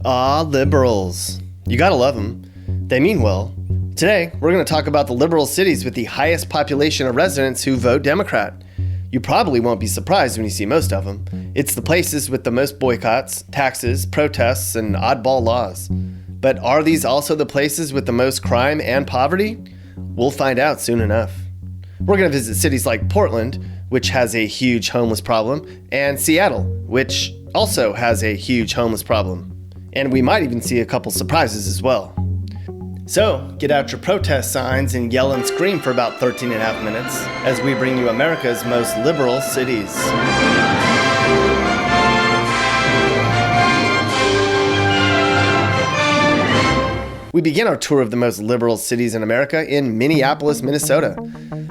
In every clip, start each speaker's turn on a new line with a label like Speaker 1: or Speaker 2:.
Speaker 1: Ah, liberals. You gotta love them. They mean well. Today, we're going to talk about the liberal cities with the highest population of residents who vote Democrat. You probably won't be surprised when you see most of them. It's the places with the most boycotts, taxes, protests, and oddball laws. But are these also the places with the most crime and poverty? We'll find out soon enough. We're going to visit cities like Portland, which has a huge homeless problem, and Seattle, which also has a huge homeless problem. And we might even see a couple surprises as well. So, get out your protest signs and yell and scream for about 13 and a half minutes as we bring you America's most liberal cities. We begin our tour of the most liberal cities in America in Minneapolis, Minnesota.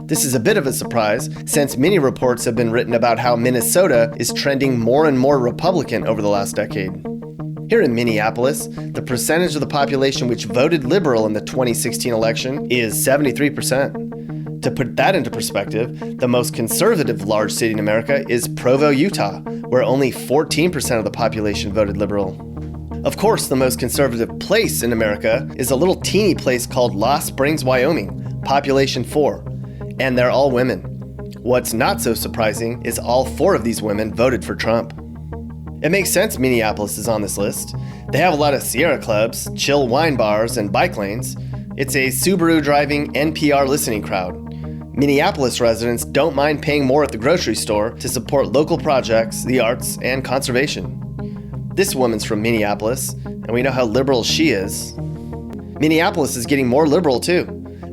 Speaker 1: This is a bit of a surprise, since many reports have been written about how Minnesota is trending more and more Republican over the last decade. Here in Minneapolis, the percentage of the population which voted liberal in the 2016 election is 73%. To put that into perspective, the most conservative large city in America is Provo, Utah, where only 14% of the population voted liberal. Of course, the most conservative place in America is a little teeny place called Lost Springs, Wyoming, population 4, and they're all women. What's not so surprising is all 4 of these women voted for Trump. It makes sense Minneapolis is on this list. They have a lot of Sierra clubs, chill wine bars, and bike lanes. It's a Subaru driving NPR listening crowd. Minneapolis residents don't mind paying more at the grocery store to support local projects, the arts, and conservation. This woman's from Minneapolis, and we know how liberal she is. Minneapolis is getting more liberal too.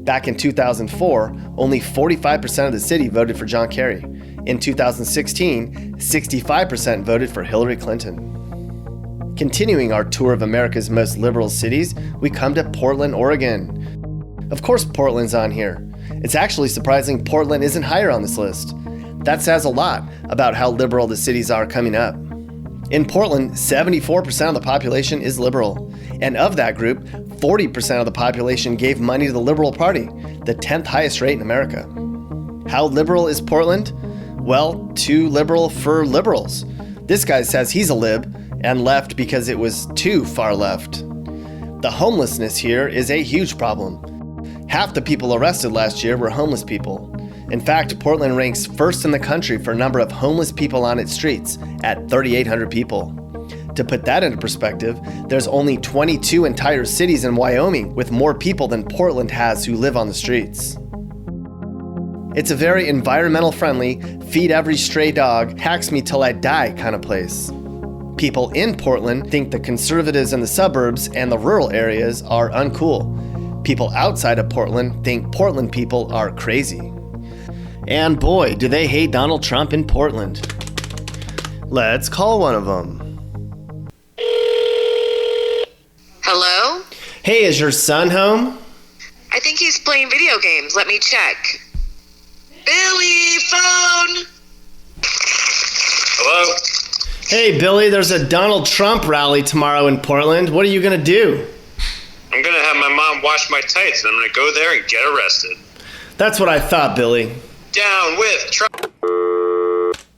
Speaker 1: Back in 2004, only 45% of the city voted for John Kerry. In 2016, 65% voted for Hillary Clinton. Continuing our tour of America's most liberal cities, we come to Portland, Oregon. Of course Portland's on here. It's actually surprising Portland isn't higher on this list. That says a lot about how liberal the cities are coming up. In Portland, 74% of the population is liberal. And of that group, 40% of the population gave money to the Liberal Party, the 10th highest rate in America. How liberal is Portland? Well, too liberal for liberals. This guy says he's a lib and left because it was too far left. The homelessness here is a huge problem. Half the people arrested last year were homeless people. In fact, Portland ranks first in the country for number of homeless people on its streets at 3,800 people. To put that into perspective, there's only 22 entire cities in Wyoming with more people than Portland has who live on the streets. It's a very environmental friendly, feed every stray dog, hacks me till I die kind of place. People in Portland think the conservatives in the suburbs and the rural areas are uncool. People outside of Portland think Portland people are crazy. And boy, do they hate Donald Trump in Portland. Let's call one of them.
Speaker 2: Hello?
Speaker 1: Hey, is your son home?
Speaker 2: I think he's playing video games. Let me check. Billy, phone!
Speaker 3: Hello?
Speaker 1: Hey, Billy, there's a Donald Trump rally tomorrow in Portland. What are you going to do?
Speaker 3: I'm going to have my mom wash my tights, and I'm going to go there and get arrested.
Speaker 1: That's what I thought, Billy.
Speaker 3: Down with Trump!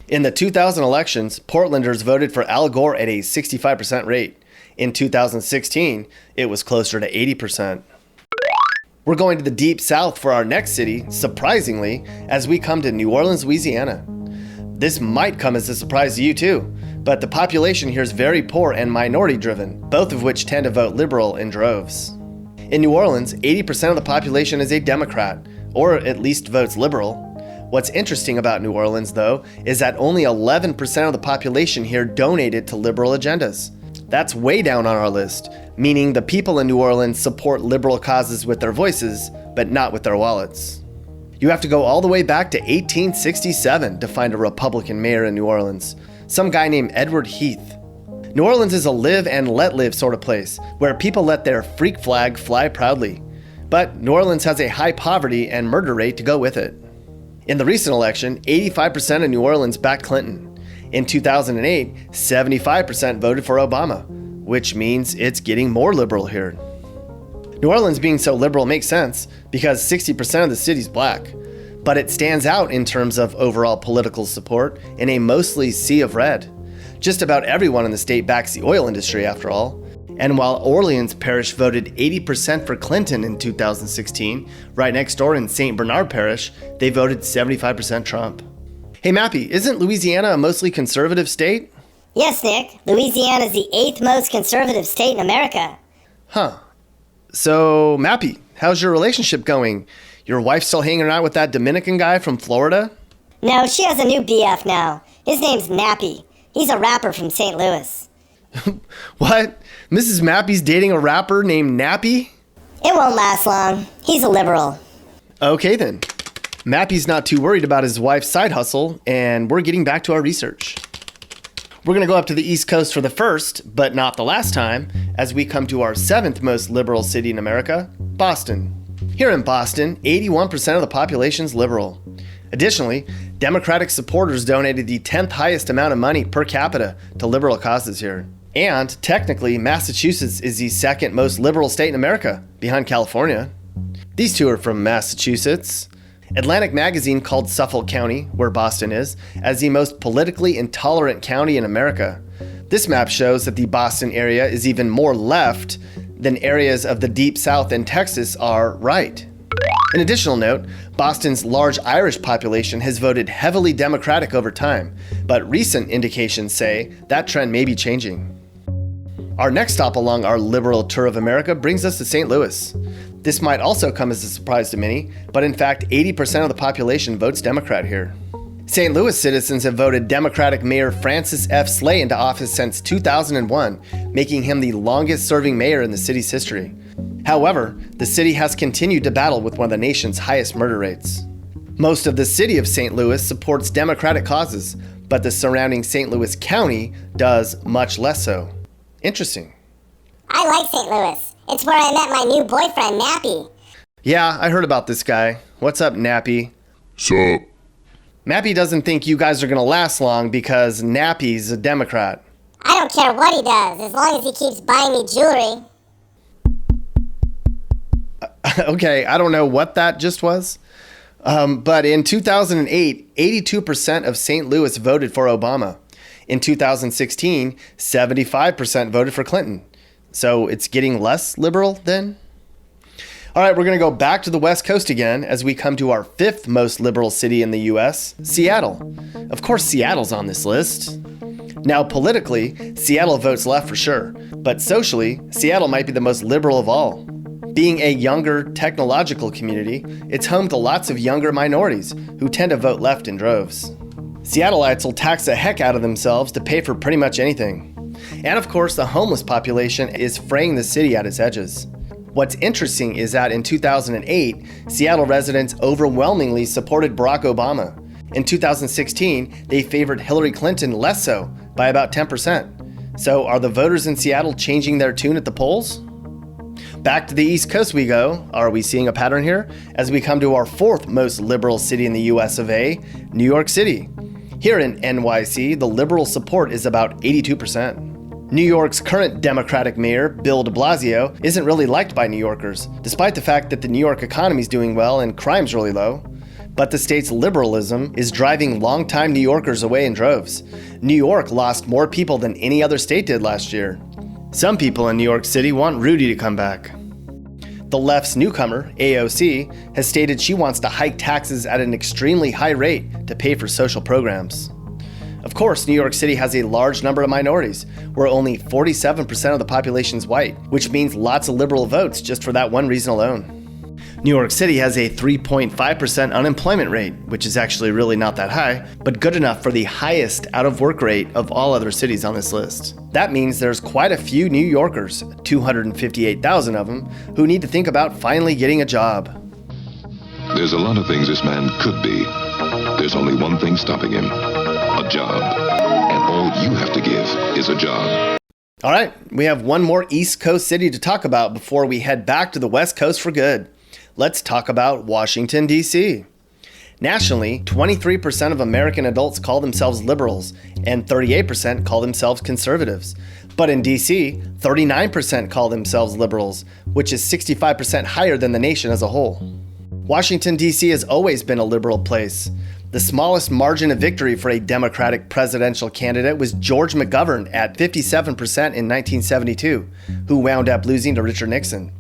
Speaker 1: In the 2000 elections, Portlanders voted for Al Gore at a 65% rate. In 2016, it was closer to 80%. We're going to the Deep South for our next city, surprisingly, as we come to New Orleans, Louisiana. This might come as a surprise to you too, but the population here is very poor and minority-driven, both of which tend to vote liberal in droves. In New Orleans, 80% of the population is a Democrat, or at least votes liberal. What's interesting about New Orleans, though, is that only 11% of the population here donated to liberal agendas. That's way down on our list, meaning the people in New Orleans support liberal causes with their voices, but not with their wallets. You have to go all the way back to 1867 to find a Republican mayor in New Orleans, some guy named Edward Heath. New Orleans is a live and let live sort of place, where people let their freak flag fly proudly. But New Orleans has a high poverty and murder rate to go with it. In the recent election, 85% of New Orleans backed Clinton. In 2008, 75% voted for Obama, which means it's getting more liberal here. New Orleans being so liberal makes sense because 60% of the city's black, but it stands out in terms of overall political support in a mostly sea of red. Just about everyone in the state backs the oil industry after all, And while Orleans Parish voted 80% for Clinton in 2016, right next door in St. Bernard Parish, they voted 75% Trump. Hey Mappy, isn't Louisiana a mostly conservative state?
Speaker 4: Yes, Nick. Louisiana is the 8th most conservative state in America.
Speaker 1: Huh. So, Mappy, how's your relationship going? Your wife still hanging out with that Dominican guy from Florida?
Speaker 4: No, she has a new BF now. His name's Nappy. He's a rapper from St. Louis.
Speaker 1: What? Mrs. Mappy's dating a rapper named Nappy?
Speaker 4: It won't last long. He's a liberal.
Speaker 1: Okay then. Mappy's not too worried about his wife's side hustle, and we're getting back to our research. We're going to go up to the East Coast for the first, but not the last time, as we come to our 7th most liberal city in America, Boston. Here in Boston, 81% of the population's liberal. Additionally, Democratic supporters donated the 10th highest amount of money per capita to liberal causes here. And technically, Massachusetts is the 2nd most liberal state in America, behind California. These two are from Massachusetts. Atlantic Magazine called Suffolk County, where Boston is, as the most politically intolerant county in America. This map shows that the Boston area is even more left than areas of the Deep South and Texas are right. An additional note, Boston's large Irish population has voted heavily Democratic over time, but recent indications say that trend may be changing. Our next stop along our liberal tour of America brings us to St. Louis. This might also come as a surprise to many, but in fact 80% of the population votes Democrat here. St. Louis citizens have voted Democratic Mayor Francis F. Slay into office since 2001, making him the longest-serving mayor in the city's history. However, the city has continued to battle with one of the nation's highest murder rates. Most of the city of St. Louis supports Democratic causes, but the surrounding St. Louis County does much less so. Interesting.
Speaker 4: I like St. Louis. It's where I met my new boyfriend, Nappy.
Speaker 1: Yeah, I heard about this guy. What's up, Nappy?
Speaker 5: Sup?
Speaker 1: Mappy doesn't think you guys are gonna last long because Nappy's a Democrat.
Speaker 4: I don't care what he does, as long as he keeps buying me jewelry.
Speaker 1: Okay, I don't know what that just was. But in 2008, 82% of St. Louis voted for Obama. In 2016, 75% voted for Clinton. So it's getting less liberal then? All right, we're going to go back to the West Coast again as we come to our 5th most liberal city in the U.S., Seattle. Of course, Seattle's on this list. Now, politically, Seattle votes left for sure, but socially, Seattle might be the most liberal of all. Being a younger, technological community, it's home to lots of younger minorities who tend to vote left in droves. Seattleites will tax the heck out of themselves to pay for pretty much anything. And of course, the homeless population is fraying the city at its edges. What's interesting is that in 2008, Seattle residents overwhelmingly supported Barack Obama. In 2016, they favored Hillary Clinton less so, by about 10%. So are the voters in Seattle changing their tune at the polls? Back to the East Coast we go. Are we seeing a pattern here? As we come to our 4th most liberal city in the US of A, New York City. Here in NYC, the liberal support is about 82%. New York's current Democratic mayor, Bill de Blasio, isn't really liked by New Yorkers, despite the fact that the New York economy is doing well and crime's really low. But the state's liberalism is driving longtime New Yorkers away in droves. New York lost more people than any other state did last year. Some people in New York City want Rudy to come back. The left's newcomer, AOC, has stated she wants to hike taxes at an extremely high rate to pay for social programs. Of course, New York City has a large number of minorities, where only 47% of the population is white, which means lots of liberal votes just for that one reason alone. New York City has a 3.5% unemployment rate, which is actually really not that high, but good enough for the highest out-of-work rate of all other cities on this list. That means there's quite a few New Yorkers, 258,000 of them, who need to think about finally getting a job.
Speaker 5: There's a lot of things this man could be. There's only one thing stopping him. A job. And all you have to give is a job.
Speaker 1: All right, we have one more East Coast city to talk about before we head back to the West Coast for good. Let's talk about Washington, D.C. Nationally, 23% of American adults call themselves liberals, and 38% call themselves conservatives. But in D.C., 39% call themselves liberals, which is 65% higher than the nation as a whole. Washington, D.C. has always been a liberal place. The smallest margin of victory for a Democratic presidential candidate was George McGovern at 57% in 1972, who wound up losing to Richard Nixon.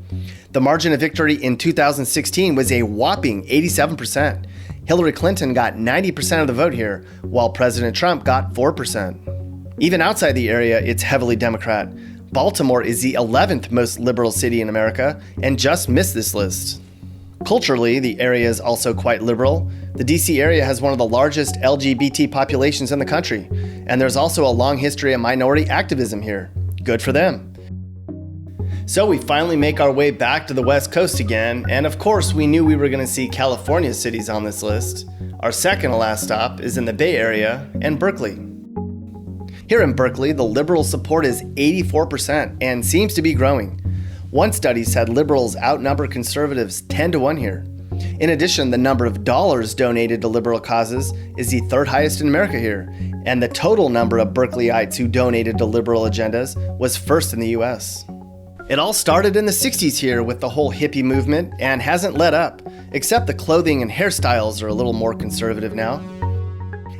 Speaker 1: The margin of victory in 2016 was a whopping 87%. Hillary Clinton got 90% of the vote here, while President Trump got 4%. Even outside the area, it's heavily Democrat. Baltimore is the 11th most liberal city in America and just missed this list. Culturally, the area is also quite liberal. The DC area has one of the largest LGBT populations in the country, and there's also a long history of minority activism here. Good for them. So we finally make our way back to the West Coast again, and of course we knew we were going to see California cities on this list. Our second to last stop is in the Bay Area and Berkeley. Here in Berkeley, the liberal support is 84% and seems to be growing. One study said liberals outnumber conservatives 10-1 here. In addition, the number of dollars donated to liberal causes is the third highest in America here, and the total number of Berkeleyites who donated to liberal agendas was first in the US. It all started in the 60s here with the whole hippie movement and hasn't let up, except the clothing and hairstyles are a little more conservative now.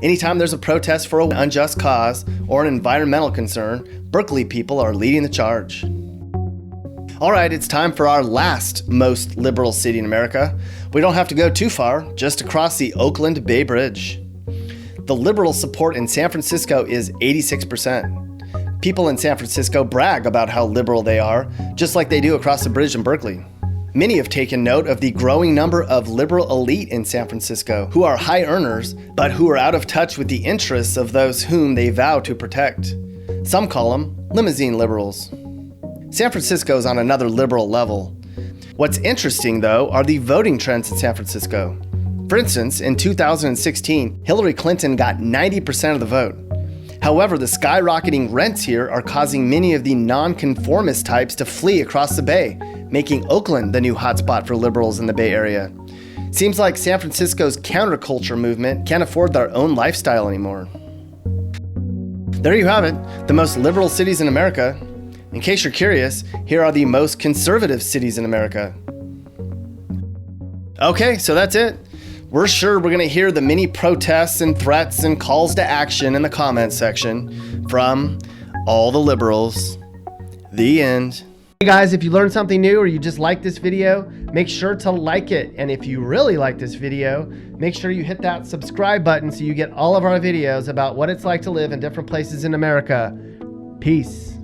Speaker 1: Anytime there's a protest for an unjust cause or an environmental concern, Berkeley people are leading the charge. All right, it's time for our last most liberal city in America. We don't have to go too far, just across the Oakland Bay Bridge. The liberal support in San Francisco is 86%. People in San Francisco brag about how liberal they are, just like they do across the bridge in Berkeley. Many have taken note of the growing number of liberal elite in San Francisco, who are high earners, but who are out of touch with the interests of those whom they vow to protect. Some call them limousine liberals. San Francisco is on another liberal level. What's interesting, though, are the voting trends in San Francisco. For instance, in 2016, Hillary Clinton got 90% of the vote. However, the skyrocketing rents here are causing many of the non-conformist types to flee across the bay, making Oakland the new hotspot for liberals in the Bay Area. Seems like San Francisco's counterculture movement can't afford their own lifestyle anymore. There you have it, the most liberal cities in America. In case you're curious, here are the most conservative cities in America. Okay, so that's it. We're sure we're going to hear the many protests and threats and calls to action in the comments section from all the liberals. The end. Hey guys, if you learned something new or you just like this video, make sure to like it. And if you really like this video, make sure you hit that subscribe button so you get all of our videos about what it's like to live in different places in America. Peace.